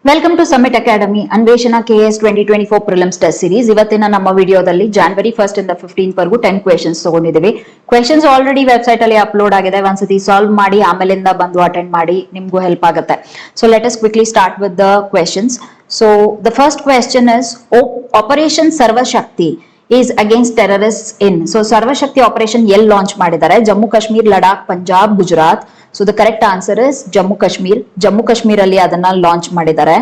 Welcome to summit academy Anveshana KS 2024 prelims test series. ಇವತ್ತಿನ ನಮ್ಮ ವಿಡಿಯೋದಲ್ಲಿ January 1st ಇಂದ 15th ವರೆಗೂ 10 ಕ್ವೆಶನ್ಸ್ ತಗೊಂಡಿದ್ದೀವಿ. ಕ್ವೆಶನ್ಸ್ ಆಲ್ರೆಡಿ ವೆಬ್ಸೈಟ್ ಅಲ್ಲಿ ಅಪ್ಲೋಡ್ ಆಗಿದೆ. ಒಂದ್ಸತಿ ಸಾಲ್ವ್ ಮಾಡಿ ಆಮೇಲಿಂದ ಬಂದು ಅಟೆಂಡ್ ಮಾಡಿ, ನಿಮ್ಗೂ ಹೆಲ್ಪ್ ಆಗುತ್ತೆ. So let us quickly start with the questions. So the first question is operation Sarvashakti is against terrorists in. So Sarvashakti operation ಎಲ್ಲಿ ಲಾಂಚ್ ಮಾಡಿದ್ದಾರೆ? Jammu Kashmir, Ladakh, Punjab, Gujarat. So the correct answer is Jammu Kashmir. Jammu Kashmir ಅಲ್ಲಿ ಅದನ್ನ ಲಾಂಚ್ ಮಾಡಿದ್ದಾರೆ.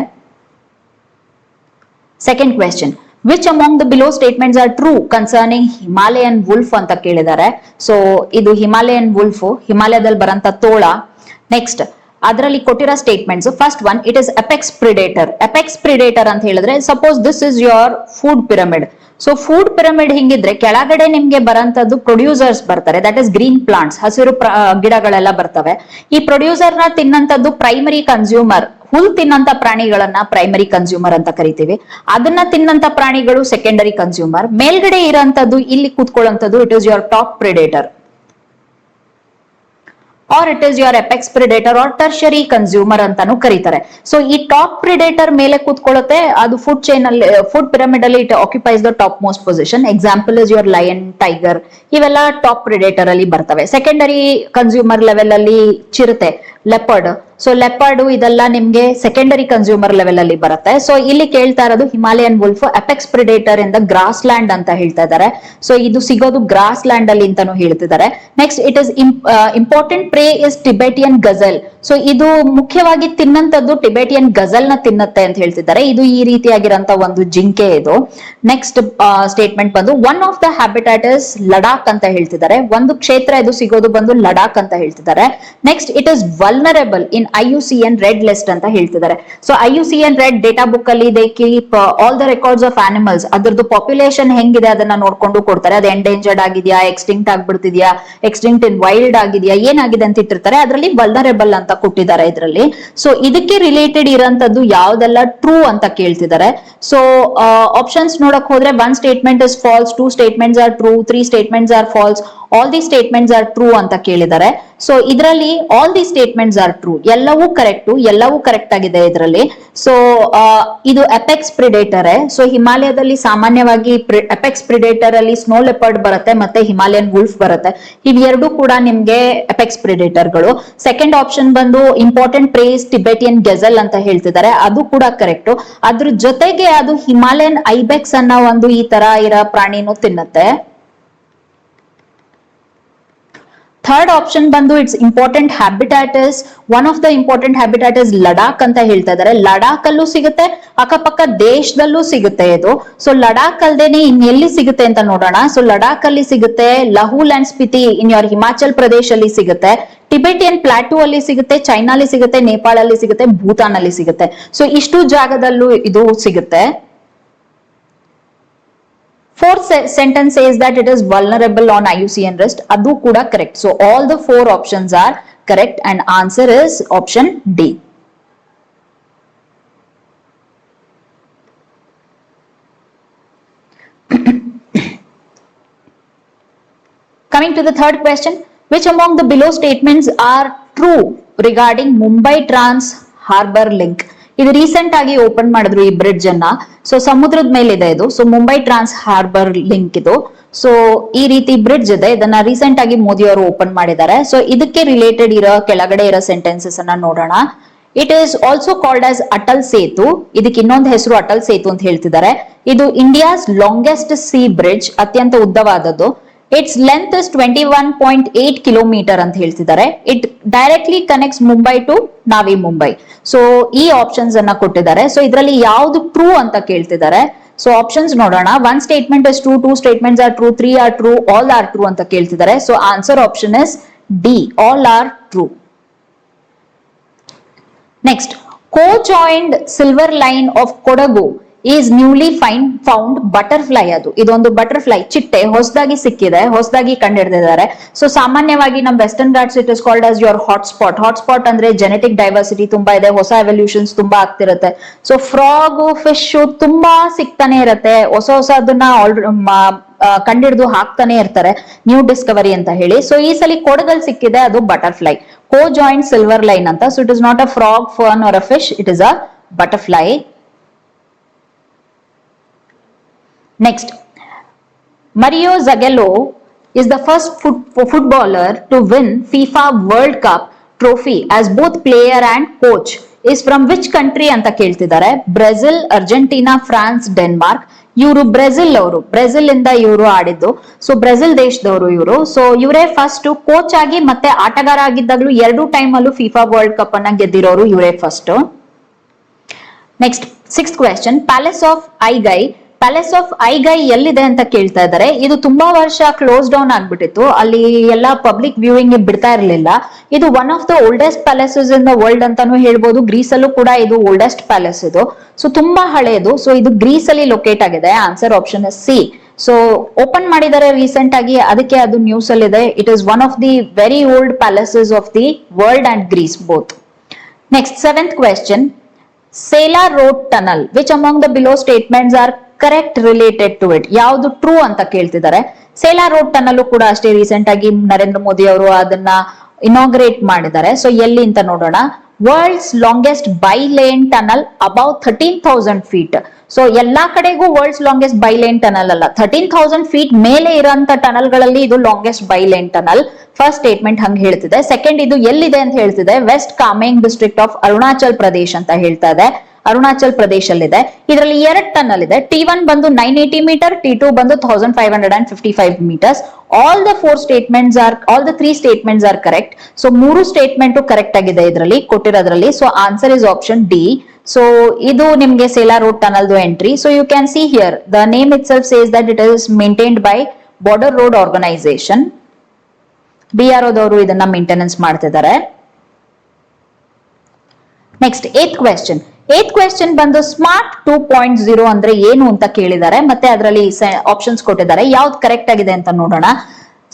Second question, which among the below statements are true concerning Himalayan wolf ಅಂತ ಕೇಳಿದ್ದಾರೆ. So ಇದು Himalayan wolf, ಹಿಮಾಲಯದಲ್ಲಿ ಬರಂತ ತೋಳ. Next ಅದರಲ್ಲಿ ಕೊಟ್ಟಿರೋ statements, first one, it is apex predator. Apex predator ಅಂತ ಹೇಳಿದ್ರೆ, suppose this is your food pyramid. So food pyramid ಹಿಂಗಿದ್ರೆ ಕೆಳಗಡೆ ನಿಮ್ಗೆ ಬರಂತದ್ದು ಪ್ರೊಡ್ಯೂಸರ್ಸ್ ಬರ್ತಾರೆ, ದಟ್ ಇಸ್ ಗ್ರೀನ್ ಪ್ಲಾಂಟ್ಸ್, ಹಸಿರು ಗಿಡಗಳೆಲ್ಲ ಬರ್ತವೆ. ಈ ಪ್ರೊಡ್ಯೂಸರ್ ನ ತಿನ್ನಂತದ್ದು ಪ್ರೈಮರಿ ಕನ್ಸ್ಯೂಮರ್. ಹುಲ್ ತಿನ್ನಂತ ಪ್ರಾಣಿಗಳನ್ನ ಪ್ರೈಮರಿ ಕನ್ಸ್ಯೂಮರ್ ಅಂತ ಕರಿತೀವಿ. ಅದನ್ನ ತಿನ್ನಂತ ಪ್ರಾಣಿಗಳು ಸೆಕೆಂಡರಿ ಕನ್ಸ್ಯೂಮರ್. ಮೇಲ್ಗಡೆ ಇರೋಂಥದ್ದು, ಇಲ್ಲಿ ಕೂತ್ಕೊಳ್ಳುವಂಥದ್ದು, it is your top predator, or it is your apex predator or tertiary consumer ಅಂತಾನು ಕರೀತಾರೆ. ಸೊ ಈ ಟಾಪ್ ಪ್ರಿಡೇಟರ್ ಮೇಲೆ ಕೂತ್ಕೊಳ್ಳುತ್ತೆ, ಅದು ಫುಡ್ ಚೈನ್ ಅಲ್ಲಿ, ಫುಡ್ ಪಿರಮಿಡ್ ಅಲ್ಲಿ it occupies the top most position. Example is your lion, tiger, ಇವೆಲ್ಲ top predator ಅಲ್ಲಿ ಬರ್ತವೆ. ಸೆಕೆಂಡರಿ ಕನ್ಸ್ಯೂಮರ್ ಲೆವೆಲ್ ಅಲ್ಲಿ ಚಿರತೆ, ಲೆಪರ್ಡ್. ಸೊ ಲೆಪರ್ಡ್ ಇದೆಲ್ಲ ನಿಮ್ಗೆ ಸೆಕೆಂಡರಿ ಕನ್ಸ್ಯೂಮರ್ ಲೆವೆಲ್ ಅಲ್ಲಿ ಬರುತ್ತೆ. ಸೊ ಇಲ್ಲಿ ಕೇಳ್ತಾ ಇರೋದು Himalayan wolf apex predator in the grassland ಅಂತ ಹೇಳ್ತಾ ಇದ್ದಾರೆ. ಸೊ ಇದು ಸಿಗೋದು ಗ್ರಾಸ್ ಲ್ಯಾಂಡ್ ಅಲ್ಲಿ ಅಂತಾನು ಹೇಳ್ತಿದ್ದಾರೆ. Next, it is important pray is Tibetan ghazal. So ಇದು ಮುಖ್ಯವಾಗಿ ತಿನ್ನಂತದ್ದು ಟಿಬೆಟಿಯನ್ ಗಜಲ್ ನ ತಿನ್ನತ್ತೆ ಅಂತ ಹೇಳ್ತಿದ್ದಾರೆ. ಇದು ಈ ರೀತಿಯಾಗಿರಂತ ಒಂದು ಜಿಂಕೆ ಇದು. ನೆಕ್ಸ್ಟ್ ಸ್ಟೇಟ್ಮೆಂಟ್ ಬಂದು, one of the habitat is Ladakh ಅಂತ ಹೇಳ್ತಿದ್ದಾರೆ. ಒಂದು ಕ್ಷೇತ್ರ ಇದು ಸಿಗೋದು ಬಂದು ಲಡಾಖ್ ಅಂತ ಹೇಳ್ತಿದ್ದಾರೆ. Next, it is vulnerable in IUCN red list ಅಂತ ಹೇಳ್ತಿದ್ದಾರೆ. So IUCN red data book ಅಲ್ಲಿ they keep all the records of animals. ಅದ್ರದ್ದು ಪಾಪ್ಯುಲೇಷನ್ ಹೆಂಗಿದೆ ಅದನ್ನ ನೋಡ್ಕೊಂಡು ಕೊಡ್ತಾರೆ. ಅದು ಎಂಡೇಂಜರ್ಡ್ ಆಗಿದೆಯಾ, ಎಕ್ಸ್ಟಿಂಕ್ಟ್ ಆಗ್ಬಿಡ್ತಿದ್ಯಾ, ಎಕ್ಸ್ಟಿಂಕ್ಟ್ ಇನ್ ವೈಲ್ಡ್ ಆಗಿದೆಯಾ, ಏನಾಗಿದೆ ಅಂತ ಇಟ್ಟಿರ್ತಾರೆ. ಅದರಲ್ಲಿ ವಲ್ನರೇಬಲ್ ಅಂತ ಕೊಟ್ಟಿದ್ದಾರೆ ಇದರಲ್ಲಿ. ಸೊ ಇದಕ್ಕೆ ರಿಲೇಟೆಡ್ ಇರೋಂಥದ್ದು ಯಾವ್ದೆಲ್ಲ ಟ್ರೂ ಅಂತ ಕೇಳ್ತಿದ್ದಾರೆ. ಸೊ ಆಪ್ಷನ್ಸ್ ನೋಡಕ್ ಹೋದ್ರೆ, one statement is false, two statements are true, three statements or false, all the statements are true ಅಂತ ಕೇಳಿದ್ದಾರೆ. ಸೊ ಇದರಲ್ಲಿ all the statements are true, ಎಲ್ಲವೂ ಕರೆಕ್ಟ್, ಎಲ್ಲವೂ ಕರೆಕ್ಟ್ ಆಗಿದೆ ಇದರಲ್ಲಿ. ಸೊ ಇದು ಅಪೆಕ್ಸ್ ಪ್ರಿಡೇಟರ್. ಸೊ ಹಿಮಾಲಯದಲ್ಲಿ ಸಾಮಾನ್ಯವಾಗಿ ಅಪೆಕ್ಸ್ ಪ್ರಿಡೇಟರ್ ಅಲ್ಲಿ ಸ್ನೋ ಲೆಪರ್ಡ್ ಬರುತ್ತೆ, ಮತ್ತೆ ಹಿಮಾಲಯನ್ ವುಲ್ಫ್ ಬರುತ್ತೆ. ಇವೆರಡು ಕೂಡ ನಿಮ್ಗೆ ಅಪೆಕ್ಸ್ ಪ್ರಿಡೇಟರ್ ಗಳು. ಸೆಕೆಂಡ್ ಆಪ್ಷನ್ ಬಂದು ಇಂಪಾರ್ಟೆಂಟ್ ಪ್ರೇಸ್ ಟಿಬೆಟಿಯನ್ ಗೆಜಲ್ ಅಂತ ಹೇಳ್ತಿದ್ದಾರೆ, ಅದು ಕೂಡ ಕರೆಕ್ಟ್. ಅದ್ರ ಜೊತೆಗೆ ಅದು ಹಿಮಾಲಯನ್ ಐಬೆಕ್ಸ್ ಅನ್ನೋ ಒಂದು ಈ ತರ ಇರೋ ಪ್ರಾಣಿನೂ ತಿನ್ನತ್ತೆ. ಥರ್ಡ್ ಆಪ್ಷನ್ ಬಂದು, it's important habitat is, one of the important habitat is Ladakh ಅಂತ ಹೇಳ್ತಾ ಇದ್ದಾರೆ. ಲಡಾಖ್ ಅಲ್ಲೂ ಸಿಗುತ್ತೆ, ಅಕ್ಕಪಕ್ಕ ದೇಶದಲ್ಲೂ ಸಿಗುತ್ತೆ ಇದು. ಸೊ ಲಡಾಖ್ ಅಲ್ದೇನೆ ಇನ್ನೆಲ್ಲಿ ಸಿಗುತ್ತೆ ಅಂತ ನೋಡೋಣ. ಸೊ ಲಡಾಖ್ ಅಲ್ಲಿ ಸಿಗುತ್ತೆ, Lahaul and Spiti in your Himachal Pradesh ಅಲ್ಲಿ ಸಿಗುತ್ತೆ, ಟಿಬೆಟಿಯನ್ ಪ್ಲಾಟೂ ಅಲ್ಲಿ ಸಿಗುತ್ತೆ, ಚೈನಾಲಿ ಸಿಗುತ್ತೆ, ನೇಪಾಳ ಅಲ್ಲಿ ಸಿಗುತ್ತೆ, ಭೂತಾನ್ ಅಲ್ಲಿ ಸಿಗುತ್ತೆ. ಸೊ ಇಷ್ಟು ಜಾಗದಲ್ಲೂ ಇದು ಸಿಗುತ್ತೆ. Fourth sentence says that it is vulnerable on IUCN list. Adu kuda correct. So all the four options are correct and answer is option D. Coming to the third question, which among the below statements are true regarding Mumbai Trans Harbour Link? ಇದು recent ಆಗಿ open ಮಾಡಿದ್ರು ಈ bridge ಅನ್ನ. So ಸಮುದ್ರದ ಮೇಲೆ ಇದೆ ಇದು. So Mumbai ಟ್ರಾನ್ಸ್ harbour link ಇದು. ಸೊ ಈ ರೀತಿ ಬ್ರಿಡ್ಜ್ ಇದೆ, ಇದನ್ನ ರೀಸೆಂಟ್ ಆಗಿ ಮೋದಿ ಅವರು ಓಪನ್ ಮಾಡಿದ್ದಾರೆ. ಸೊ ಇದಕ್ಕೆ ರಿಲೇಟೆಡ್ ಇರೋ ಕೆಳಗಡೆ ಇರೋ ಸೆಂಟೆನ್ಸಸ್ ಅನ್ನ ನೋಡೋಣ. It is also called as Atal Setu. ಇದಕ್ಕೆ ಇನ್ನೊಂದು ಹೆಸರು ಅಟಲ್ ಸೇತು ಅಂತ ಹೇಳ್ತಿದ್ದಾರೆ. ಇದು ಇಂಡಿಯಾಸ್ ಲಾಂಗೆಸ್ಟ್ ಸೀ ಬ್ರಿಡ್ಜ್, ಅತ್ಯಂತ ಉದ್ದವಾದದ್ದು. ಇಟ್ಸ್ ಲೆಂತ್ ಇಸ್ 21.8 ಕಿಲೋಮೀಟರ್ ಅಂತ ಹೇಳ್ತಿದ್ದಾರೆ. It directly connects Mumbai to Navi Mumbai. So ಈ ಆಪ್ಷನ್ಸ್ ಅನ್ನ ಕೊಟ್ಟಿದ್ದಾರೆ. ಸೊ ಇದರಲ್ಲಿ ಯಾವ್ದು ಟ್ರೂ ಅಂತ ಕೇಳ್ತಿದ್ದಾರೆ. ಸೊ ಆಪ್ಷನ್ಸ್ ನೋಡೋಣ. One statement is true, two statements are true, three are true, all are true ಅಂತ ಕೇಳ್ತಿದ್ದಾರೆ. So answer option is D, all are true. Next, co-joined silver line of Kodagu is newly found butterfly. ಅದು ಇದೊಂದು butterfly ಚಿಟ್ಟೆ ಹೊಸದಾಗಿ ಸಿಕ್ಕಿದೆ, ಹೊಸದಾಗಿ ಕಂಡಿಡಿದಿದ್ದಾರೆ. So ಸಾಮಾನ್ಯವಾಗಿ ನಮ್ಮ western Ghats it is called as your hotspot. Hotspot ಅಂದ್ರೆ ಜೆನೆಟಿಕ್ ಡೈವರ್ಸಿಟಿ ತುಂಬಾ ಇದೆ, ಹೊಸ ಎವಲ್ಯೂಷನ್ಸ್ ತುಂಬಾ ಆಗ್ತಿರುತ್ತೆ. ಸೊ ಫ್ರಾಗ್, ಫಿಶ್ ತುಂಬಾ ಸಿಗ್ತಾನೆ ಇರತ್ತೆ, ಹೊಸ ಹೊಸದನ್ನ ಕಂಡಿಡಿದು ಹಾಕ್ತಾನೆ ಇರ್ತಾರೆ, ನ್ಯೂ ಡಿಸ್ಕವರಿ ಅಂತ ಹೇಳಿ. ಸೊ ಈ ಸಲ ಕೊಡಗಲ್ ಸಿಕ್ಕಿದೆ, ಅದು ಬಟರ್ಫ್ಲೈ, co-joined silver line ಅಂತ. So it is not a frog, fern or a fish, it is a butterfly. Next, Mario Zagallo is the first footballer to win FIFA World Cup trophy as both player and coach. Is from which country ಅಂತ ಕೇಳ್ತಿದ್ದಾರೆ. Brazil, Argentina, France, Denmark. ಇವರು Brazil ಅವರು, Brazil ಇಂದ ಇವರು ಆಡಿದ್ದು. So Brazil ದೇಶದವರು ಇವರು. So ಇವರೇ ಫಸ್ಟ್ ಕೋಚ್ ಆಗಿ ಮತ್ತೆ ಆಟಗಾರ ಆಗಿದ್ದಾಗಲೂ 2 ಟೈಮ್ ಅಲ್ಲೂ ಫಿಫಾ ವರ್ಲ್ಡ್ ಕಪ್ ಅನ್ನ ಗೆದ್ದಿರೋರು ಇವರೇ first. Next 6th question, palace of Aigai. Palace of Aigai ಎಲ್ಲಿದೆ ಅಂತ ಕೇಳ್ತಾ ಇದ್ದಾರೆ. ಇದು ತುಂಬಾ ವರ್ಷ ಕ್ಲೋಸ್ ಡೌನ್ ಆಗ್ಬಿಟ್ಟಿತ್ತು, ಅಲ್ಲಿ ಎಲ್ಲ ಪಬ್ಲಿಕ್ ವ್ಯೂವಿಂಗ್ ಬಿಡ್ತಾ ಇರಲಿಲ್ಲ. ಇದು one of the oldest palaces in the world ಅಂತಾನು ಹೇಳ್ಬೋದು. ಗ್ರೀಸ್ ಅಲ್ಲೂ ಕೂಡ ಇದು ಓಲ್ಡೆಸ್ಟ್ ಪ್ಯಾಲೇಸ್ ಇದು. ಸೊ ತುಂಬಾ ಹಳೆಯದು. ಸೊ ಇದು ಗ್ರೀಸ್ ಅಲ್ಲಿ ಲೊಕೇಟ್ ಆಗಿದೆ. Answer option is C. So open ಮಾಡಿದ್ದಾರೆ ರೀಸೆಂಟ್ ಆಗಿ, ಅದಕ್ಕೆ ಅದು ನ್ಯೂಸ್ ಅಲ್ಲಿ ಇದೆ. It is one of the very old palaces of the world and Greece both. Next 7th question, Sela road tunnel which among the below statements are correct related to it. ಯಾವುದು true ಅಂತ ಕೇಳ್ತಿದ್ದಾರೆ. Sela road tunnel ಕೂಡ ಅಷ್ಟೇ recent ಆಗಿ ನರೇಂದ್ರ ಮೋದಿ ಅವರು ಅದನ್ನ inaugurate ಮಾಡಿದ್ದಾರೆ. So ಎಲ್ಲಿ ಅಂತ ನೋಡೋಣ. World's longest bi lane tunnel above 13,000 feet. So ಎಲ್ಲಾ ಕಡೆಗೂ world's longest bi lane tunnel ಅಲ್ಲ, 13,000 ಫೀಟ್ ಮೇಲೆ ಇರೋಂತ ಟನಲ್ ಗಳಲ್ಲಿ ಇದು longest bi lane tunnel. First statement ಹಂಗ್ ಹೇಳ್ತಿದೆ. ಸೆಕೆಂಡ್, ಇದು ಎಲ್ಲಿದೆ ಅಂತ ಹೇಳ್ತಿದೆ. West Kameng district of Arunachal Pradesh ಅಂತ ಹೇಳ್ತಾ ಇದೆ. ಅರುಣಾಚಲ್ ಪ್ರದೇಶಲ್ಲಿದೆ. ಇದರಲ್ಲಿ 2 ಟನಲ್ ಇದೆ. T1 ಬಂದು 980 ಮೀಟರ್, T2 ಬಂದು 1555 metres. All the 3 statements are correct. So 3 statement correct ಆಗಿದೆ ಇದರಲ್ಲಿ ಕೊಟ್ಟಿರೋದ್ರಲ್ಲಿ. So answer is option D. So ಇದು ನಿಮ್ಗೆ Sela road tunnel entry. So you can see here the name itself says that it is maintained by border road organisation. BRO ದವರು ಇದನ್ನ maintenance ಮಾಡ್ತಿದ್ದಾರೆ. Next 8th question. 8th question ಬಂದು smart 2.0 ಅಂದ್ರೆ ಏನು ಅಂತ ಕೇಳಿದ್ದಾರೆ. ಮತ್ತೆ ಅದರಲ್ಲಿ ಆಪ್ಷನ್ಸ್ ಕೊಟ್ಟಿದ್ದಾರೆ. ಯಾವ್ದು ಕರೆಕ್ಟ್ ಆಗಿದೆ ಅಂತ ನೋಡೋಣ.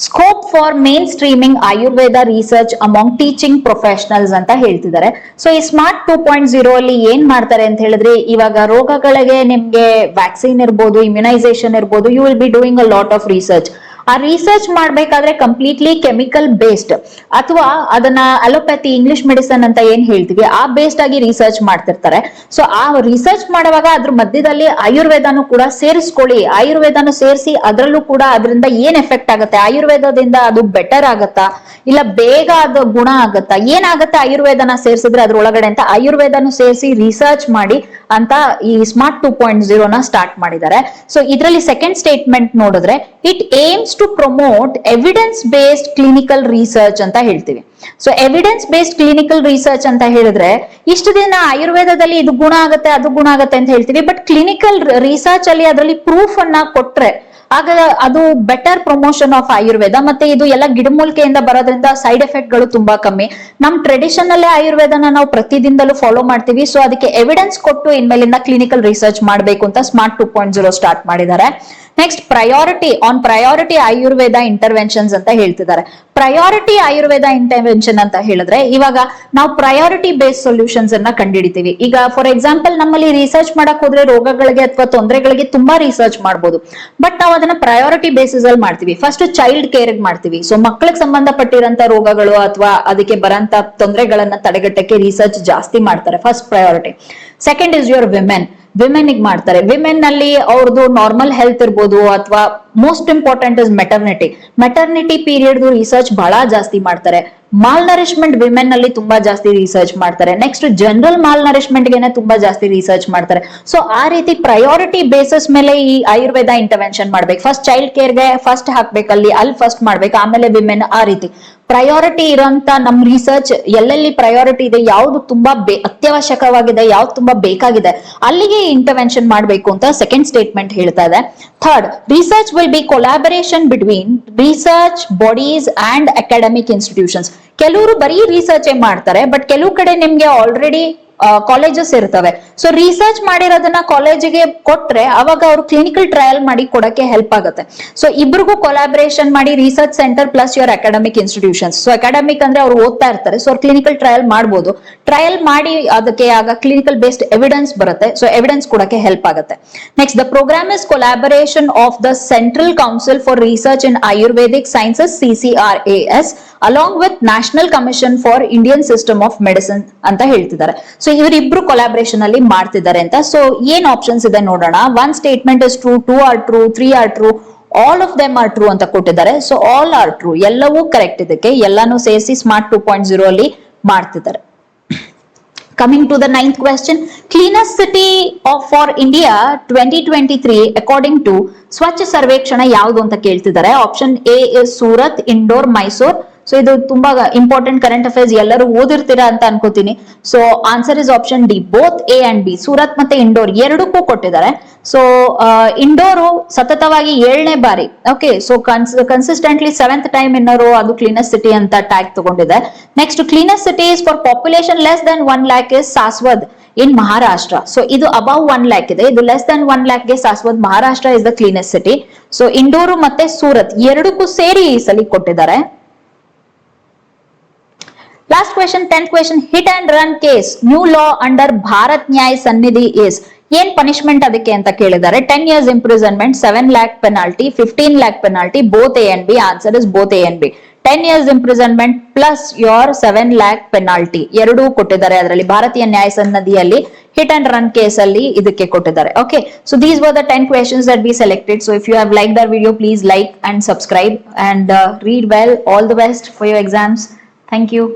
Scope for main streaming Ayurveda research among teaching professionals ಅಂತ ಹೇಳ್ತಿದ್ದಾರೆ. ಸೊ ಈ ಸ್ಮಾರ್ಟ್ 2.0 ಅಲ್ಲಿ ಏನ್ ಮಾಡ್ತಾರೆ ಅಂತ ಹೇಳಿದ್ರೆ, ಇವಾಗ ರೋಗಗಳಿಗೆ ನಿಮ್ಗೆ ವ್ಯಾಕ್ಸಿನ್ ಇರ್ಬೋದು, ಇಮ್ಯುನೈಸೇಷನ್ ಇರ್ಬೋದು, you will be doing a lot of research. ಆ ರಿಸರ್ಚ್ ಮಾಡ್ಬೇಕಾದ್ರೆ ಕಂಪ್ಲೀಟ್ಲಿ ಕೆಮಿಕಲ್ ಬೇಸ್ಡ್ ಅಥವಾ ಅದನ್ನ ಅಲೋಪ್ಯಾಥಿ ಇಂಗ್ಲಿಷ್ ಮೆಡಿಸನ್ ಅಂತ ಏನ್ ಹೇಳ್ತೀವಿ ಆ ಬೇಸ್ಡ್ ಆಗಿ ರಿಸರ್ಚ್ ಮಾಡ್ತಿರ್ತಾರೆ. ಸೊ ಆ ರಿಸರ್ಚ್ ಮಾಡುವಾಗ ಅದ್ರ ಮಧ್ಯದಲ್ಲಿ ಆಯುರ್ವೇದನು ಕೂಡ ಸೇರಿಸ್ಕೊಳ್ಳಿ. ಆಯುರ್ವೇದನು ಸೇರಿಸಿ ಅದರಲ್ಲೂ ಕೂಡ ಅದರಿಂದ ಏನ್ ಎಫೆಕ್ಟ್ ಆಗುತ್ತೆ, ಆಯುರ್ವೇದದಿಂದ ಅದು ಬೆಟರ್ ಆಗತ್ತಾ ಇಲ್ಲ ಬೇಗ ಅದು ಗುಣ ಆಗತ್ತಾ, ಏನಾಗತ್ತೆ ಆಯುರ್ವೇದನ ಸೇರಿಸಿದ್ರೆ ಅದ್ರೊಳಗಡೆ ಅಂತ ಆಯುರ್ವೇದನು ಸೇರಿಸಿ ರಿಸರ್ಚ್ ಮಾಡಿ ಅಂತ ಈ ಸ್ಮಾರ್ಟ್ 2.0 ನ ಸ್ಟಾರ್ಟ್ ಮಾಡಿದ್ದಾರೆ. ಸೊ ಇದರಲ್ಲಿ ಸೆಕೆಂಡ್ ಸ್ಟೇಟ್ಮೆಂಟ್ ನೋಡಿದ್ರೆ it aims to promote evidence based clinical research ಅಂತ ಹೇಳ್ತೀವಿ. So evidence based clinical research ಅಂತ ಹೇಳಿದ್ರೆ ಇಷ್ಟು ದಿನ ಆಯುರ್ವೇದದಲ್ಲಿ ಇದು ಗುಣ ಆಗತ್ತೆ ಅದು ಗುಣ ಆಗತ್ತೆ ಅಂತ ಹೇಳ್ತೀವಿ. ಬಟ್ ಕ್ಲಿನಿಕಲ್ ರಿಸರ್ಚ್ ಅಲ್ಲಿ ಅದರಲ್ಲಿ ಪ್ರೂಫ್ ಅನ್ನ ಕೊಟ್ರೆ ಆಗ ಅದು ಬೆಟರ್ ಪ್ರಮೋಷನ್ ಆಫ್ ಆಯುರ್ವೇದ. ಮತ್ತೆ ಇದು ಎಲ್ಲ ಗಿಡಮೂಲಿಕೆಯಿಂದ ಬರೋದ್ರಿಂದ ಸೈಡ್ ಎಫೆಕ್ಟ್ ಗಳು ತುಂಬಾ ಕಮ್ಮಿ. ನಮ್ ಟ್ರೆಡಿಷನ್ ಅಲ್ಲೇ ಆಯುರ್ವೇದನ ನಾವು ಪ್ರತಿದಿನದಲ್ಲೂ ಫಾಲೋ ಮಾಡ್ತೀವಿ. ಸೊ ಅದಕ್ಕೆ ಎವಿಡೆನ್ಸ್ ಕೊಟ್ಟು ಇನ್ಮೇಲಿಂದ ಕ್ಲಿನಿಕಲ್ ರಿಸರ್ಚ್ ಮಾಡಬೇಕು ಅಂತ ಸ್ಮಾರ್ಟ್ 2.0 ಸ್ಟಾರ್ಟ್ ಮಾಡಿದ್ದಾರೆ. ನೆಕ್ಸ್ಟ್ ಪ್ರಯಾರಿಟಿ ಆಯುರ್ವೇದ ಇಂಟರ್ವೆನ್ಷನ್ಸ್ ಅಂತ ಹೇಳ್ತಿದ್ದಾರೆ. ಪ್ರಯಾರಿಟಿ ಆಯುರ್ವೇದ ಇಂಟರ್ವೆನ್ಷನ್ ಅಂತ ಹೇಳಿದ್ರೆ ಇವಾಗ ನಾವು ಪ್ರಯಾರಿಟಿ ಬೇಸ್ಡ್ ಸೊಲ್ಯೂಷನ್ಸ್ ಅನ್ನ ಕಂಡುಹಿಡಿತೀವಿ. ಈಗ ಫಾರ್ ಎಕ್ಸಾಂಪಲ್ ನಮ್ಮಲ್ಲಿ ರಿಸರ್ಚ್ ಮಾಡಕ್ ಹೋದ್ರೆ ರೋಗಗಳಿಗೆ ಅಥವಾ ತೊಂದರೆಗಳಿಗೆ ತುಂಬಾ ರಿಸರ್ಚ್ ಮಾಡಬಹುದು. ಬಟ್ ನಾವು ಅದನ್ನ ಪ್ರಯಾರಿಟಿ ಬೇಸಿಸ್ ಅಲ್ಲಿ ಮಾಡ್ತೀವಿ. ಫಸ್ಟ್ ಚೈಲ್ಡ್ ಕೇರ್ ಮಾಡ್ತೀವಿ. ಸೊ ಮಕ್ಕಳಿಗೆ ಸಂಬಂಧಪಟ್ಟಿರಂತ ರೋಗಗಳು ಅಥವಾ ಅದಕ್ಕೆ ಬರಂತ ತೊಂದರೆಗಳನ್ನ ತಡೆಗಟ್ಟಕ್ಕೆ ರಿಸರ್ಚ್ ಜಾಸ್ತಿ ಮಾಡ್ತಾರೆ. First priority. Second is your women ಗೆ ಮಾಡ್ತಾರೆ. ವಿಮೆನ್ ನಲ್ಲಿ ಅವ್ರದ್ದು ನಾರ್ಮಲ್ ಹೆಲ್ತ್ ಇರ್ಬೋದು ಅಥವಾ most important is maternity period research ಬಹಳ ಜಾಸ್ತಿ ಮಾಡ್ತಾರೆ. ಮಾಲ್ ನರಿಶ್ಮೆಂಟ್ ವಿಮೆನ್ ನಲ್ಲಿ ತುಂಬಾ ಜಾಸ್ತಿ ರಿಸರ್ಚ್ ಮಾಡ್ತಾರೆ. ನೆಕ್ಸ್ಟ್ ಜನರಲ್ ಮಾಲ್ ನರಿಶ್ಮೆಂಟ್ ಗೆನೆ ತುಂಬಾ ಜಾಸ್ತಿ ರಿಸರ್ಚ್ ಮಾಡ್ತಾರೆ. ಸೊ ಆ ರೀತಿ ಪ್ರಯಾರಿಟಿ ಬೇಸಿಸ್ ಮೇಲೆ ಈ ಆಯುರ್ವೇದ ಇಂಟರ್ವೆನ್ಷನ್ ಮಾಡ್ಬೇಕು. ಫಸ್ಟ್ ಚೈಲ್ಡ್ ಕೇರ್ಗೆ ಫಸ್ಟ್ ಹಾಕ್ಬೇಕು, ಅಲ್ಲಿ ಫಸ್ಟ್ ಮಾಡ್ಬೇಕು, ಆಮೇಲೆ ವಿಮೆನ್. ಆ ರೀತಿ ಪ್ರಯಾರಿಟಿ ಇರೋಂತ ನಮ್ ರಿಸರ್ಚ್ ಎಲ್ಲೆಲ್ಲಿ ಪ್ರಯಾರಿಟಿ ಇದೆ, ಯಾವ್ದು ತುಂಬಾ ಅತ್ಯವಶ್ಯಕವಾಗಿದೆ, ಯಾವ್ದು ತುಂಬಾ ಬೇಕಾಗಿದೆ ಅಲ್ಲಿಗೆ ಇಂಟರ್ವೆನ್ಷನ್ ಮಾಡ್ಬೇಕು ಅಂತ ಸೆಕೆಂಡ್ ಸ್ಟೇಟ್ಮೆಂಟ್ ಹೇಳ್ತಾ ಇದೆ. Third, research will be collaboration between research bodies and academic institutions. ಕೆಲವರು ಬರೀ ರಿಸರ್ಚ್ ಮಾಡ್ತಾರೆ, ಬಟ್ ಕೆಲವು ಕಡೆ ನಿಮ್ಗೆ ಆಲ್ರೆಡಿ ಕಾಲೇಜಸ್ ಇರ್ತವೆ. ಸೊ ರಿಸರ್ಚ್ ಮಾಡಿರೋದನ್ನ ಕಾಲೇಜಿಗೆ ಕೊಟ್ರೆ ಅವಾಗ ಅವರು ಕ್ಲಿನಿಕಲ್ ಟ್ರಯಲ್ ಮಾಡಿ ಕೊಡಕ್ಕೆ ಹೆಲ್ಪ್ ಆಗುತ್ತೆ. ಸೊ ಇಬ್ರಿಗೂ ಕೊಲಾಬರೇಷನ್ ಮಾಡಿ research centre plus your academic institutions. So academic ಅಂದ್ರೆ ಅವ್ರು ಓದ್ತಾ ಇರ್ತಾರೆ. ಸೊ ಅವ್ರು ಕ್ಲಿನಿಕಲ್ ಟ್ರಯಲ್ ಮಾಡಬಹುದು. ಟ್ರಯಲ್ ಮಾಡಿ ಅದಕ್ಕೆ ಆಗ ಕ್ಲಿನಿಕಲ್ ಬೇಸ್ಡ್ ಎವಿಡೆನ್ಸ್ ಬರುತ್ತೆ. ಸೊ ಎವಿಡೆನ್ಸ್ ಕೊಡಕ್ಕೆ ಹೆಲ್ಪ್ ಆಗುತ್ತೆ. Next, the programme is collaboration of the central council for research in Ayurvedic sciences CCRAS along with national commission for Indian system of medicine ಅಂತ ಹೇಳ್ತಿದ್ದಾರೆ. So ಇವರಿಬ್ರು collaboration ಅಲ್ಲಿ ಮಾಡ್ತಿದ್ದಾರೆ ಅಂತ. So ಏನ್ ಆಪ್ಷನ್ಸ್ ಇದೆ ನೋಡೋಣ. One statement is true, two R true, three are true, all of them are true ಅಂತ ಕೊಟ್ಟಿದ್ದಾರೆ. ಸೊ ಆಲ್ ಆರ್ ಟ್ರೂ, ಎಲ್ಲವೂ ಕರೆಕ್ಟ್. ಇದಕ್ಕೆ ಎಲ್ಲಾನು ಸೇರಿಸಿ ಸ್ಮಾರ್ಟ್ 2.0 ಅಲ್ಲಿ ಮಾಡ್ತಿದ್ದಾರೆ. Coming to the 9th question, cleanest city for India 2023 according to Swachh Survekshan ಯಾವುದು ಅಂತ ಕೇಳ್ತಿದ್ದಾರೆ. Option A is Surat, Indore, Mysore. So ಇದು ತುಂಬಾ ಇಂಪಾರ್ಟೆಂಟ್ ಕರೆಂಟ್ ಅಫೇರ್ಸ್, ಎಲ್ಲರೂ ಓದಿರ್ತೀರಾ ಅಂತ ಅನ್ಕೋತೀನಿ. So answer is option D, both A and B. Surat ಮತ್ತೆ ಇಂಡೋರ್ ಎರಡಕ್ಕೂ ಕೊಟ್ಟಿದ್ದಾರೆ. ಸೊ ಇಂಡೋರು ಸತತವಾಗಿ 7ನೇ ಬಾರಿ, okay, so consistently 7th time ಇನ್ನೋರು ಅದು ಕ್ಲೀನೆಸ್ಟ್ ಸಿಟಿ ಅಂತ ಟ್ಯಾಗ್ ತಗೊಂಡಿದೆ. Next cleanest cities for population less than 1 lakh ಇಸ್ ಸಾಸ್ವದ್ ಇನ್ ಮಹಾರಾಷ್ಟ್ರ. ಸೊ ಇದು ಅಬೌವ್ 1 lakh ಇದೆ, ಇದು ಲೆಸ್ ದನ್ 1 lakh ಗೆ Saswad Maharashtra is the cleanest city. So Indore ಮತ್ತೆ ಸೂರತ್ ಎರಡಕ್ಕೂ ಸೇರಿ ಈ ಸಲ ಕೊಟ್ಟಿದ್ದಾರೆ. Last question, 10th question, hit and run case, new law under Bharat ನ್ಯಾಯ್ ಸನ್ನಿಧಿ is. ಏನ್ ಪನಿಷ್ಮೆಂಟ್ ಅದಕ್ಕೆ ಅಂತ ಕೇಳಿದ್ದಾರೆ. 10 years imprisonment, 7 lakh penalty, 15 lakh penalty, both A and B. Answer is both A and B. 10 years imprisonment plus your 7 lakh penalty ಎರಡೂ ಕೊಟ್ಟಿದ್ದಾರೆ. ಅದರಲ್ಲಿ ಭಾರತೀಯ ನ್ಯಾಯ ಸನ್ನದಿಯಲ್ಲಿ ಹಿಟ್ ಅಂಡ್ ರನ್ ಕೇಸ್ ಅಲ್ಲಿ ಇದಕ್ಕೆ ಕೊಟ್ಟಿದ್ದಾರೆ. Okay, so these were the 10 questions that we selected. So if you have liked our video, please like and subscribe and read well. All the best for your exams. Thank you.